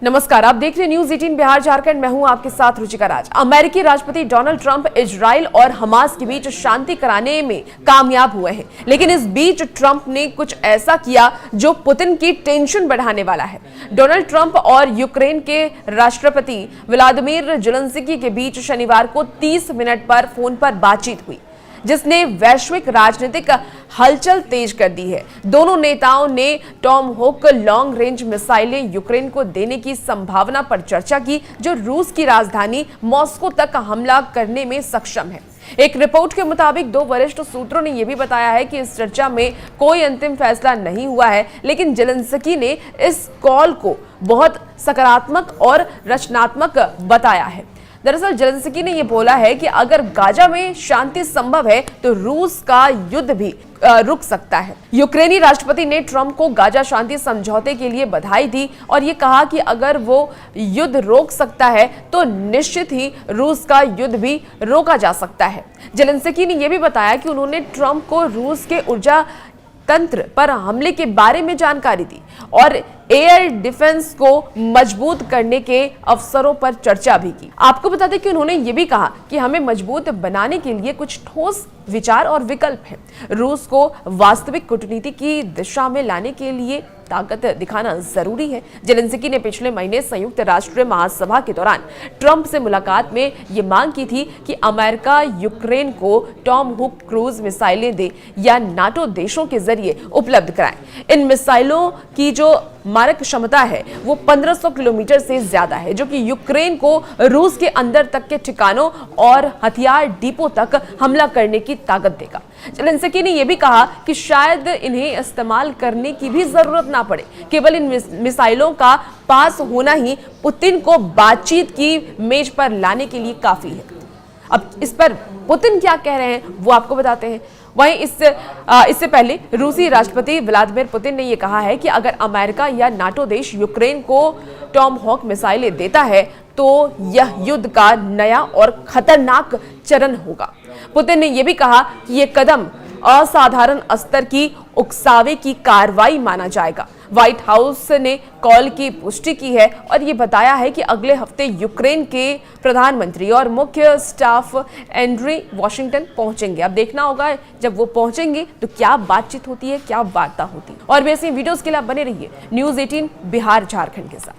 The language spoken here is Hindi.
नमस्कार, आप देख रहे हैं न्यूज 18 बिहार झारखंड। मैं हूं आपके साथ रुचिका राज। अमेरिकी राष्ट्रपति डोनाल्ड ट्रंप इजराइल और हमास के बीच शांति कराने में कामयाब हुए हैं, लेकिन इस बीच ट्रंप ने कुछ ऐसा किया जो पुतिन की टेंशन बढ़ाने वाला है। डोनाल्ड ट्रंप और यूक्रेन के राष्ट्रपति व्लादिमीर ज़ेलेंस्की के बीच शनिवार को 30 मिनट पर फोन पर बातचीत हुई, जिसने वैश्विक राजनीतिक हलचल तेज कर दी है। दोनों नेताओं ने टॉमहोक लॉन्ग रेंज मिसाइलें यूक्रेन को देने की संभावना पर चर्चा की, जो रूस की राजधानी मॉस्को तक हमला करने में सक्षम है। एक रिपोर्ट के मुताबिक दो वरिष्ठ सूत्रों ने यह भी बताया है कि इस चर्चा में कोई अंतिम फैसला नहीं हुआ है, लेकिन ज़ेलेंस्की ने इस कॉल को बहुत सकारात्मक और रचनात्मक बताया है। दरअसल ज़ेलेंस्की ने यह बोला है कि अगर गाजा में शांति संभव है तो रूस का युद्ध भी रुक सकता है। यूक्रेनी राष्ट्रपति ने ट्रंप को गाजा शांति समझौते के लिए बधाई दी और ये कहा कि अगर वो युद्ध रोक सकता है तो निश्चित ही रूस का युद्ध भी रोका जा सकता है। ज़ेलेंस्की ने यह भी बताया कि उन्होंने ट्रंप को रूस के ऊर्जा तंत्र पर हमले के बारे में जानकारी दी और एयर डिफेंस को मजबूत करने के अवसरों पर चर्चा भी की। आपको बता दें कि उन्होंने ये भी कहा कि हमें मजबूत बनाने के लिए कुछ ठोस विचार और विकल्प हैं। रूस को वास्तविक कूटनीति की दिशा में लाने के लिए ताकत दिखाना जरूरी है। ज़ेलेंस्की ने पिछले महीने संयुक्त राष्ट्र महासभा के दौरान ट्रंप से मुलाकात में ये मांग की थी कि अमेरिका यूक्रेन को टॉमहोक क्रूज मिसाइलें दे या नाटो देशों के जरिए उपलब्ध कराएं। इन मिसाइलों की जो मारक क्षमता है वो 1500 किलोमीटर से ज्यादा है, जो कि यूक्रेन को रूस के अंदर तक के ठिकानों और हथियार डिपो तक हमला करने की ताकत देगा। ज़ेलेंस्की ने यह भी कहा कि शायद इन्हें इस्तेमाल करने की भी जरूरत ना पड़े, केवल इन मिसाइलों का पास होना ही पुतिन को बातचीत की मेज पर लाने के लिए काफी है। अब इस पर पुतिन क्या कह रहे हैं वो आपको बताते हैं। वहीं इससे पहले रूसी राष्ट्रपति व्लादिमीर पुतिन ने यह कहा है कि अगर अमेरिका या नाटो देश यूक्रेन को टॉमहोक मिसाइलें देता है तो यह युद्ध का नया और खतरनाक चरण होगा। पुतिन ने यह भी कहा कि यह कदम असाधारण स्तर की उकसावे की कार्रवाई माना जाएगा। व्हाइट हाउस ने कॉल की पुष्टि की है और ये बताया है कि अगले हफ्ते यूक्रेन के प्रधानमंत्री और मुख्य स्टाफ एंड्री वाशिंगटन पहुंचेंगे। अब देखना होगा जब वो पहुंचेंगे तो क्या बातचीत होती है, क्या वार्ता होती है। और भी ऐसी वीडियोस के लिए आप बने रहिए न्यूज 18 बिहार झारखंड के साथ।